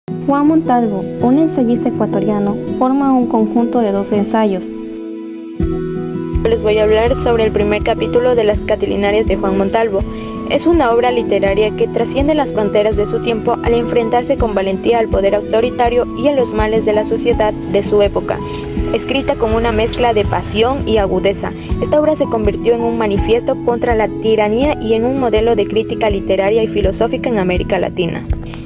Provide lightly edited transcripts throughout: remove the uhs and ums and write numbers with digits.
Juan Montalvo, un ensayista ecuatoriano, forma un conjunto de 12 ensayos. Les voy a hablar sobre el primer capítulo de Las Catilinarias de Juan Montalvo. Es una obra literaria que trasciende las fronteras de su tiempo al enfrentarse con valentía al poder autoritario y a los males de la sociedad de su época. Escrita con una mezcla de pasión y agudeza, esta obra se convirtió en un manifiesto contra la tiranía y en un modelo de crítica literaria y filosófica en América Latina.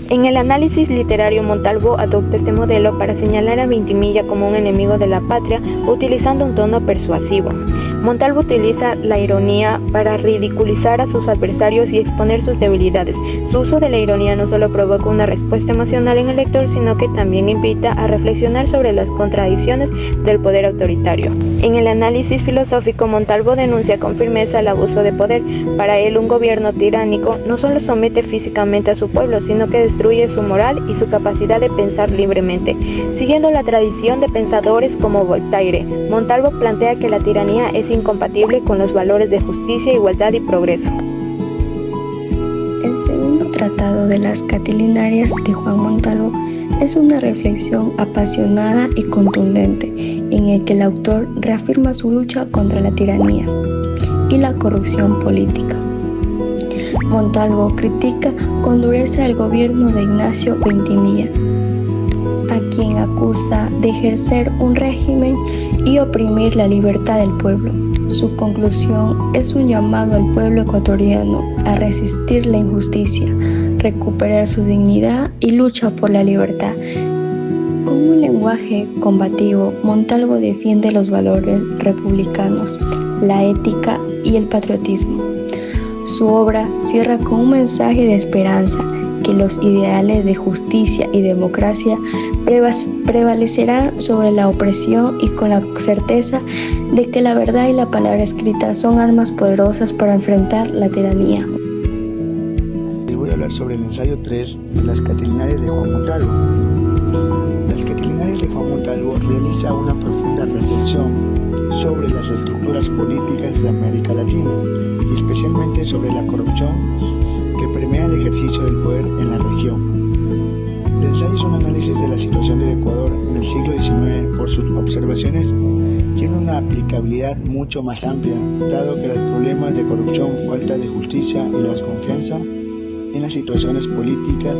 En el análisis literario, Montalvo adopta este modelo para señalar a Vintimilla como un enemigo de la patria, utilizando un tono persuasivo. Montalvo utiliza la ironía para ridiculizar a sus adversarios y exponer sus debilidades. Su uso de la ironía no solo provoca una respuesta emocional en el lector, sino que también invita a reflexionar sobre las contradicciones del poder autoritario. En el análisis filosófico, Montalvo denuncia con firmeza el abuso de poder. Para él, un gobierno tiránico no solo somete físicamente a su pueblo, sino que destruye su moral y su capacidad de pensar libremente. Siguiendo la tradición de pensadores como Voltaire, Montalvo plantea que la tiranía es incompatible con los valores de justicia, igualdad y progreso. El segundo tratado de Las Catilinarias de Juan Montalvo es una reflexión apasionada y contundente en el que el autor reafirma su lucha contra la tiranía y la corrupción política. Montalvo critica con dureza el gobierno de Ignacio Vintimilla, a quien acusa de ejercer un régimen y oprimir la libertad del pueblo. Su conclusión es un llamado al pueblo ecuatoriano a resistir la injusticia, recuperar su dignidad y lucha por la libertad. Con un lenguaje combativo, Montalvo defiende los valores republicanos, la ética y el patriotismo. Su obra cierra con un mensaje de esperanza, que los ideales de justicia y democracia prevalecerán sobre la opresión y con la certeza de que la verdad y la palabra escrita son armas poderosas para enfrentar la tiranía. Les voy a hablar sobre el ensayo 3 de Las Catilinarias de Juan Montalvo. Las Catilinarias de Juan Montalvo realiza una profunda reflexión sobre las estructuras políticas de América Latina y especialmente sobre la corrupción que permea el ejercicio del poder en la región. El ensayo es un análisis de la situación del Ecuador en el siglo XIX. Por sus observaciones tiene una aplicabilidad mucho más amplia, dado que los problemas de corrupción, falta de justicia y la desconfianza en las situaciones políticas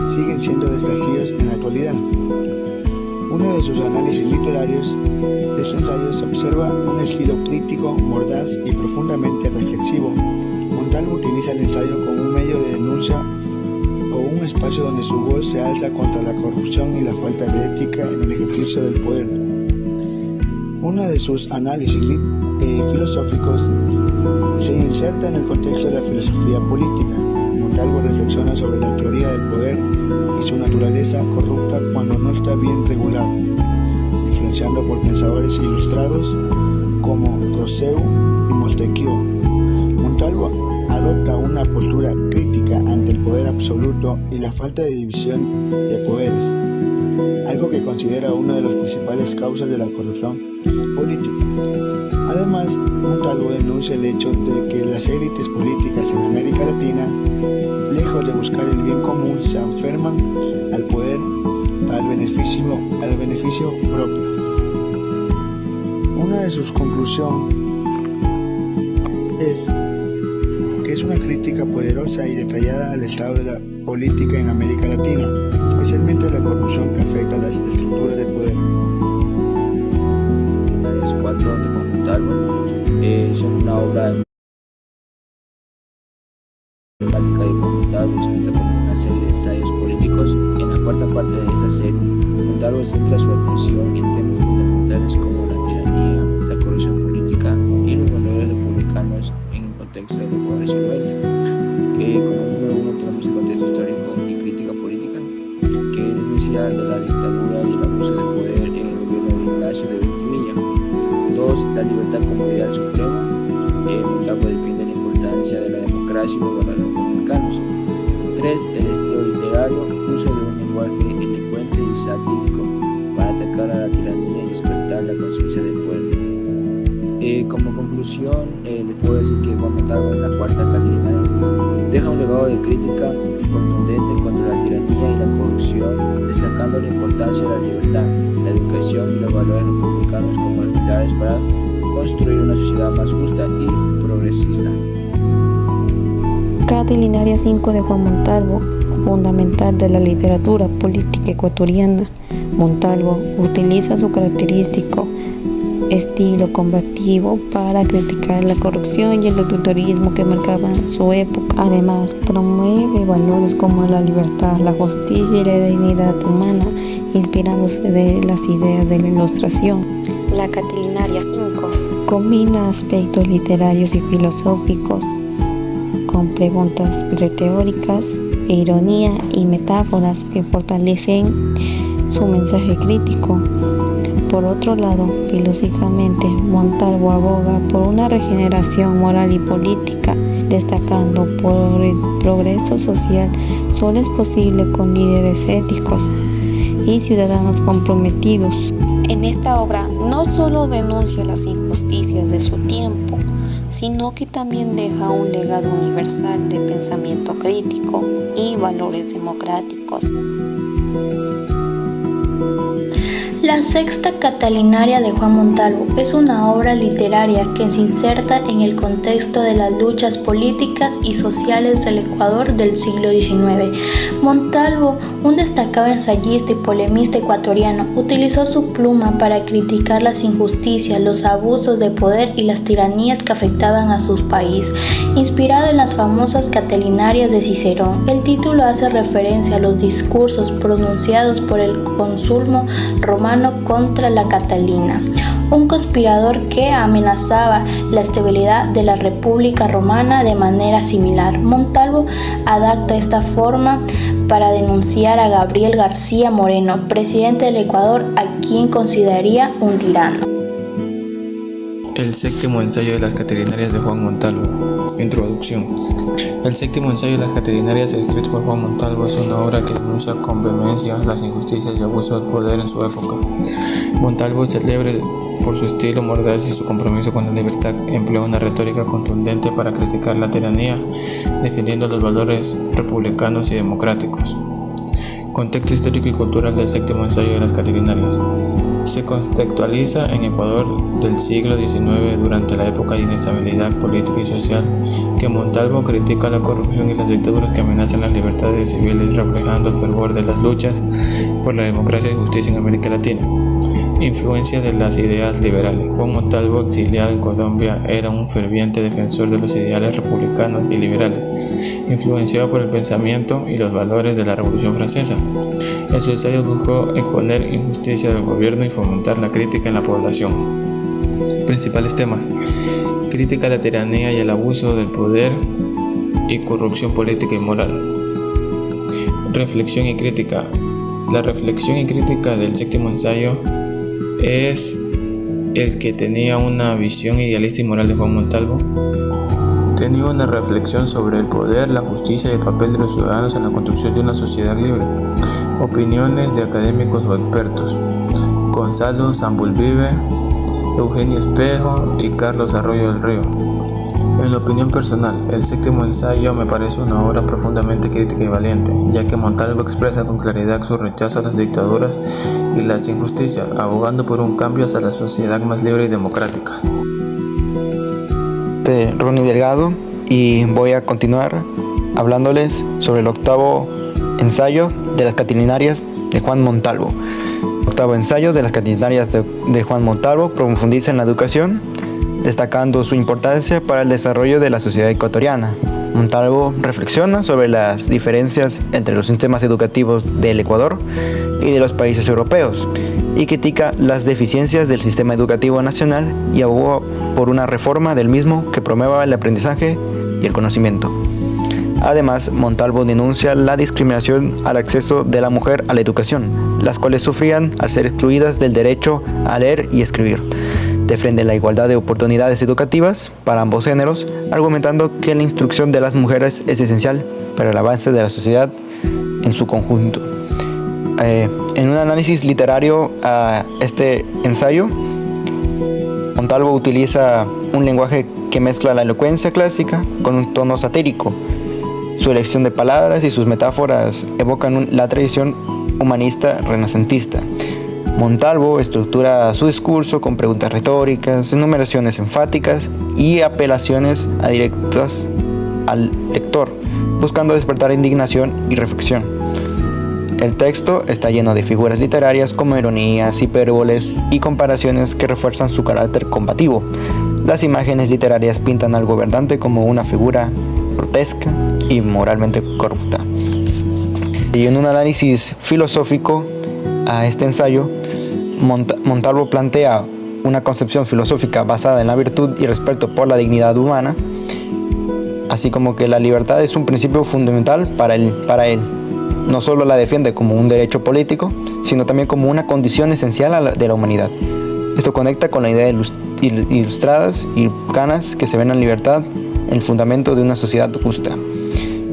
siguen siendo desafíos en la actualidad. Uno de sus análisis literarios de este ensayo se observa un estilo crítico, mordaz y profundamente reflexivo. Montalvo utiliza el ensayo como un medio de denuncia o un espacio donde su voz se alza contra la corrupción y la falta de ética en el ejercicio del poder. Uno de sus análisis filosóficos se inserta en el contexto de la filosofía política. Montalvo reflexiona sobre la teoría del poder y su naturaleza corrupta cuando no está bien regulado, influenciando por pensadores ilustrados como Rousseau y Montesquieu. Montalvo adopta una postura crítica ante el poder absoluto y la falta de división de poderes, algo que considera una de las principales causas de la corrupción política. Además, Montalvo denuncia el hecho de que las élites políticas en América Latina, lejos de buscar el bien común, se aferran al poder para el beneficio propio. Una de sus conclusiones es que es una crítica poderosa y detallada al estado de la política en América Latina, especialmente la corrupción que afecta a las estructuras de poder. Las 4 de Juan Montalvo son una obra emblemática de Juan Montalvo, escrita como una serie de ensayos políticos. En la cuarta parte de esta serie, Montalvo centra su atención en temas fundamentales como la tiranía, la corrupción política y los valores republicanos en el contexto del Ecuador siglo XX. Como número uno tenemos el contexto histórico y crítica política, que denuncia de la dictadura y el abuso de poder en el gobierno de Ignacio de Vintimilla. 2. La libertad como ideal supremo. Montalvo defiende la importancia de la democracia y los valores republicanos. 3. El estilo literario, uso de un lenguaje elocuente y satírico para atacar a la tiranía y despertar la conciencia del pueblo. Como conclusión, les puedo decir que Juan Montalvo en la cuarta Catilinaria deja un legado de crítica contundente contra la tiranía y la corrupción Catilinaria 5 de Juan Montalvo, fundamental de la literatura política ecuatoriana. Montalvo utiliza su característico estilo combativo para criticar la corrupción y el autoritarismo que marcaban su época. Además, promueve valores como la libertad, la justicia y la dignidad humana, inspirándose de las ideas de la Ilustración. La Catilinaria 5 combina aspectos literarios y filosóficos con preguntas retóricas, ironía y metáforas que fortalecen su mensaje crítico. Por otro lado, filosóficamente, Montalvo aboga por una regeneración moral y política, destacando por el progreso social solo es posible con líderes éticos y ciudadanos comprometidos. En esta obra no solo denuncia las injusticias de su tiempo, sino que también deja un legado universal de pensamiento crítico y valores democráticos. La Sexta Catilinaria de Juan Montalvo es una obra literaria que se inserta en el contexto de las luchas políticas y sociales del Ecuador del siglo XIX. Montalvo, un destacado ensayista y polemista ecuatoriano, utilizó su pluma para criticar las injusticias, los abusos de poder y las tiranías que afectaban a su país. Inspirado en las famosas Catilinarias de Cicerón, el título hace referencia a los discursos pronunciados por el consulmo romano contra la Catalina, un conspirador que amenazaba la estabilidad de la República Romana de manera similar. Montalvo adapta esta forma para denunciar a Gabriel García Moreno, presidente del Ecuador, a quien consideraría un tirano. El séptimo ensayo de las Catilinarias de Juan Montalvo. Introducción. El séptimo ensayo de las Catilinarias, escrito por Juan Montalvo, es una obra que denuncia con vehemencia las injusticias y abusos del poder en su época. Montalvo es célebre por su estilo mordaz y su compromiso con la libertad. Emplea una retórica contundente para criticar la tiranía, defendiendo los valores republicanos y democráticos. Contexto histórico y cultural del séptimo ensayo de las Catilinarias. Se contextualiza en Ecuador del siglo XIX durante la época de inestabilidad política y social, que Montalvo critica la corrupción y las dictaduras que amenazan las libertades civiles, reflejando el fervor de las luchas por la democracia y justicia en América Latina. Influencia de las ideas liberales. Juan Montalvo, exiliado en Colombia, era un ferviente defensor de los ideales republicanos y liberales, influenciado por el pensamiento y los valores de la Revolución Francesa. En sus ensayos buscó exponer injusticia del gobierno y fomentar la crítica en la población. Principales temas: crítica a la tiranía y el abuso del poder y corrupción política y moral. Reflexión y crítica. La reflexión y crítica del séptimo ensayo es el que tenía una visión idealista y moral de Juan Montalvo. Tenía una reflexión sobre el poder, la justicia y el papel de los ciudadanos en la construcción de una sociedad libre. Opiniones de académicos o expertos: Gonzalo Zambulvive, Eugenio Espejo y Carlos Arroyo del Río. En la opinión personal, el séptimo ensayo me parece una obra profundamente crítica y valiente, ya que Montalvo expresa con claridad su rechazo a las dictaduras y las injusticias, abogando por un cambio hacia la sociedad más libre y democrática. Ronnie Delgado, y voy a continuar hablándoles sobre el octavo ensayo de las Catilinarias de Juan Montalvo. El octavo ensayo de las Catilinarias de Juan Montalvo profundiza en la educación, destacando su importancia para el desarrollo de la sociedad ecuatoriana. Montalvo reflexiona sobre las diferencias entre los sistemas educativos del Ecuador y de los países europeos, y critica las deficiencias del sistema educativo nacional y aboga por una reforma del mismo que promueva el aprendizaje y el conocimiento. Además, Montalvo denuncia la discriminación al acceso de la mujer a la educación, las cuales sufrían al ser excluidas del derecho a leer y escribir. Defiende la igualdad de oportunidades educativas para ambos géneros, argumentando que la instrucción de las mujeres es esencial para el avance de la sociedad en su conjunto. En un análisis literario a este ensayo, Montalvo utiliza un lenguaje que mezcla la elocuencia clásica con un tono satírico. Su elección de palabras y sus metáforas evocan la tradición humanista renacentista. Montalvo estructura su discurso con preguntas retóricas, enumeraciones enfáticas y apelaciones directas al lector, buscando despertar indignación y reflexión. El texto está lleno de figuras literarias como ironías, hipérboles y comparaciones que refuerzan su carácter combativo. Las imágenes literarias pintan al gobernante como una figura grotesca y moralmente corrupta. Y en un análisis filosófico a este ensayo, Montalvo plantea una concepción filosófica basada en la virtud y respeto por la dignidad humana, así como que la libertad es un principio fundamental para él. No solo la defiende como un derecho político, sino también como una condición esencial de la humanidad. Esto conecta con la idea ilustradas y ganas que se ven en la libertad, el fundamento de una sociedad justa.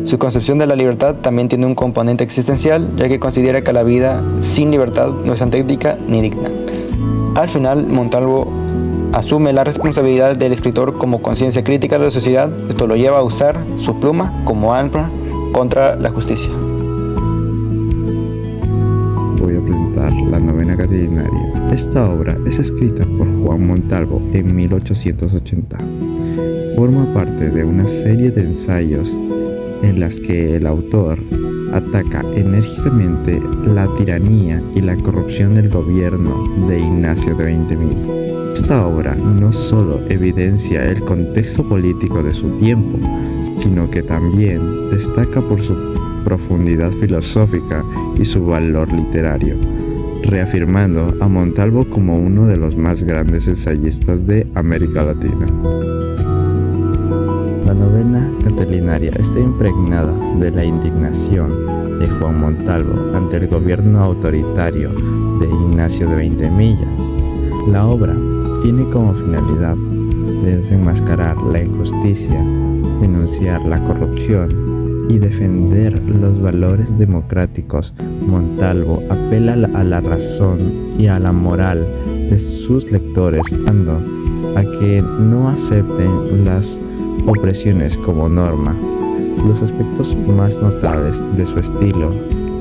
Su concepción de la libertad también tiene un componente existencial, ya que considera que la vida sin libertad no es auténtica ni digna. Al final, Montalvo asume la responsabilidad del escritor como conciencia crítica de la sociedad. Esto lo lleva a usar su pluma como arma contra la justicia. Voy a presentar la novena catilinaria. Esta obra es escrita por Juan Montalvo en 1880. Forma parte de una serie de ensayos en las que el autor ataca enérgicamente la tiranía y la corrupción del gobierno de Ignacio de 20.000. Esta obra no solo evidencia el contexto político de su tiempo, sino que también destaca por su profundidad filosófica y su valor literario, reafirmando a Montalvo como uno de los más grandes ensayistas de América Latina. La novena catilinaria está impregnada de la indignación de Juan Montalvo ante el gobierno autoritario de Ignacio de 20.000. La obra tiene como finalidad desenmascarar la injusticia, denunciar la corrupción y defender los valores democráticos. Montalvo apela a la razón y a la moral de sus lectores, dando a que no acepten las opresiones como norma. Los aspectos más notables de su estilo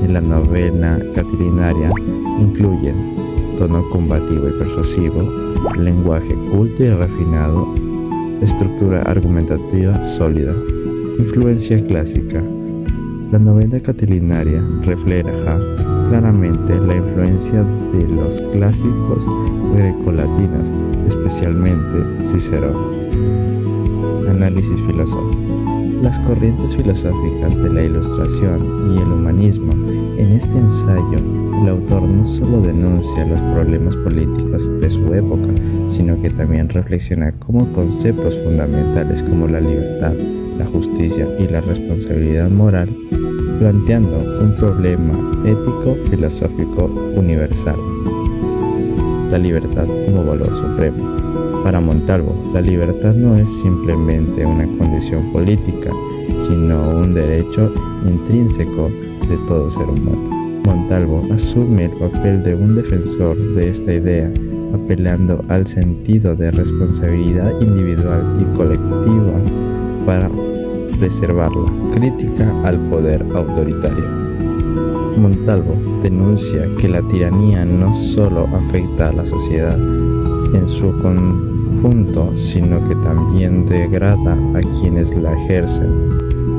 en la novela catilinaria incluyen tono combativo y persuasivo, lenguaje culto y refinado, estructura argumentativa sólida, influencia clásica. La novela catilinaria refleja claramente la influencia de los clásicos grecolatinos, especialmente Cicerón. Análisis filosófico. Las corrientes filosóficas de la Ilustración y el humanismo. En este ensayo, el autor no solo denuncia los problemas políticos de su época, sino que también reflexiona cómo conceptos fundamentales como la libertad, la justicia y la responsabilidad moral, planteando un problema ético-filosófico universal. La libertad como valor supremo. Para Montalvo, la libertad no es simplemente una condición política, sino un derecho intrínseco de todo ser humano. Montalvo asume el papel de un defensor de esta idea, apelando al sentido de responsabilidad individual y colectiva para preservarla. Crítica al poder autoritario. Montalvo denuncia que la tiranía no solo afecta a la sociedad en su conjunto, sino que también degrada a quienes la ejercen.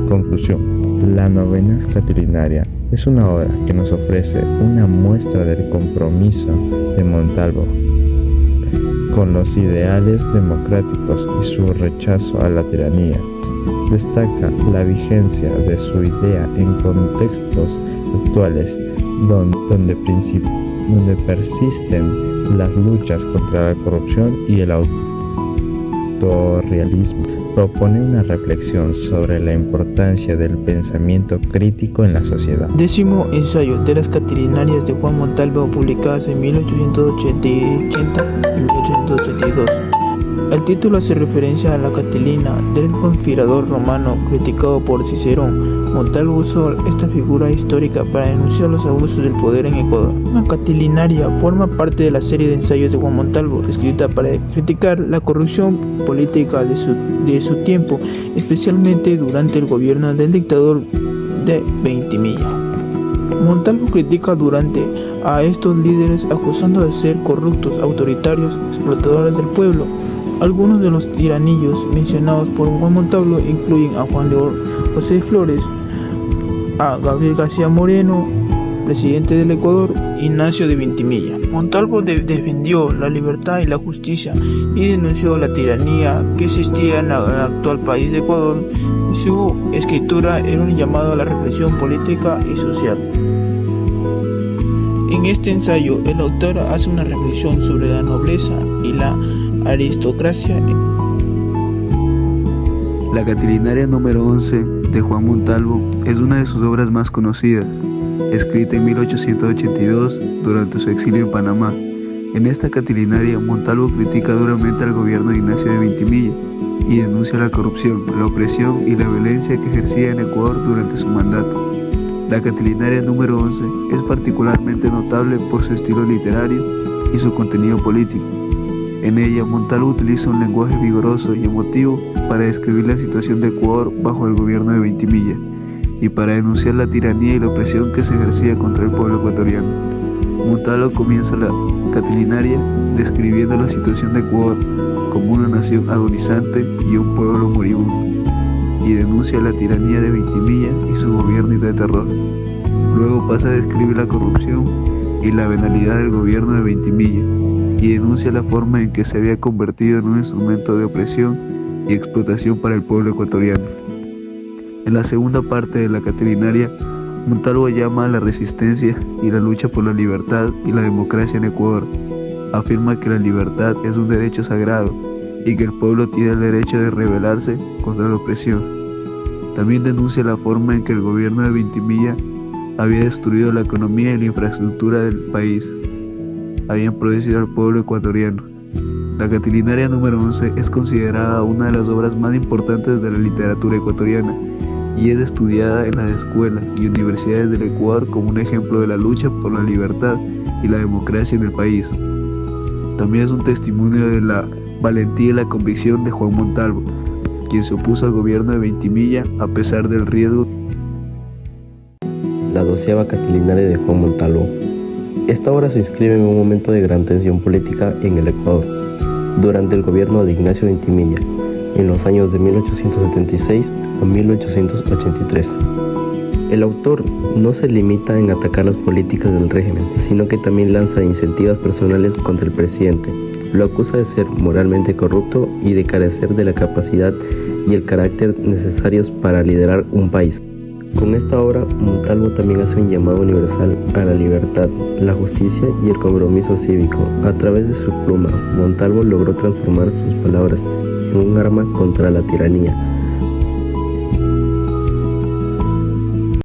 Conclusión. La novena catilinaria es una obra que nos ofrece una muestra del compromiso de Montalvo con los ideales democráticos y su rechazo a la tiranía. Destaca la vigencia de su idea en contextos actuales donde persisten las luchas contra la corrupción y el autorrealismo. Propone una reflexión sobre la importancia del pensamiento crítico en la sociedad. Décimo ensayo de las Catilinarias de Juan Montalvo, publicadas en 1880 y 1882. El título hace referencia a la Catilina del conspirador romano criticado por Cicerón. Montalvo usó esta figura histórica para denunciar los abusos del poder en Ecuador. La Catilinaria forma parte de la serie de ensayos de Juan Montalvo, escrita para criticar la corrupción política de su tiempo, especialmente durante el gobierno del dictador de 20.000. Montalvo critica durante a estos líderes acusando de ser corruptos, autoritarios, explotadores del pueblo. Algunos de los tiranillos mencionados por Juan Montalvo incluyen a Juan León José Flores, A. Gabriel García Moreno, presidente del Ecuador. Ignacio de Vintimilla. Montalvo defendió la libertad y la justicia y denunció la tiranía que existía en el actual país de Ecuador. Su escritura era un llamado a la reflexión política y social. En este ensayo, el autor hace una reflexión sobre la nobleza y la aristocracia. La Catilinaria número 11 de Juan Montalvo es una de sus obras más conocidas, escrita en 1882 durante su exilio en Panamá. En esta Catilinaria, Montalvo critica duramente al gobierno de Ignacio de Vintimilla y denuncia la corrupción, la opresión y la violencia que ejercía en Ecuador durante su mandato. La Catilinaria número 11 es particularmente notable por su estilo literario y su contenido político. En ella, Montalvo utiliza un lenguaje vigoroso y emotivo para describir la situación de Ecuador bajo el gobierno de Vintimilla y para denunciar la tiranía y la opresión que se ejercía contra el pueblo ecuatoriano. Montalvo comienza la Catilinaria describiendo la situación de Ecuador como una nación agonizante y un pueblo moribundo, y denuncia la tiranía de Vintimilla y su gobierno de terror. Luego pasa a describir la corrupción y la venalidad del gobierno de Vintimilla y denuncia la forma en que se había convertido en un instrumento de opresión y explotación para el pueblo ecuatoriano. En la segunda parte de la Catilinaria, Montalvo llama a la resistencia y la lucha por la libertad y la democracia en Ecuador. Afirma que la libertad es un derecho sagrado y que el pueblo tiene el derecho de rebelarse contra la opresión. También denuncia la forma en que el gobierno de Vintimilla había destruido la economía y la infraestructura del país. Habían producido al pueblo ecuatoriano. La Catilinaria número 11 es considerada una de las obras más importantes de la literatura ecuatoriana y es estudiada en las escuelas y universidades del Ecuador como un ejemplo de la lucha por la libertad y la democracia en el país. También es un testimonio de la valentía y la convicción de Juan Montalvo, quien se opuso al gobierno de Vintimilla a pesar del riesgo. La 12ª Catilinaria de Juan Montalvo. Esta obra se inscribe en un momento de gran tensión política en el Ecuador, durante el gobierno de Ignacio Vintimilla, en los años de 1876 a 1883. El autor no se limita en atacar las políticas del régimen, sino que también lanza incentivas personales contra el presidente. Lo acusa de ser moralmente corrupto y de carecer de la capacidad y el carácter necesarios para liderar un país. Con esta obra, Montalvo también hace un llamado universal a la libertad, la justicia y el compromiso cívico. A través de su pluma, Montalvo logró transformar sus palabras en un arma contra la tiranía,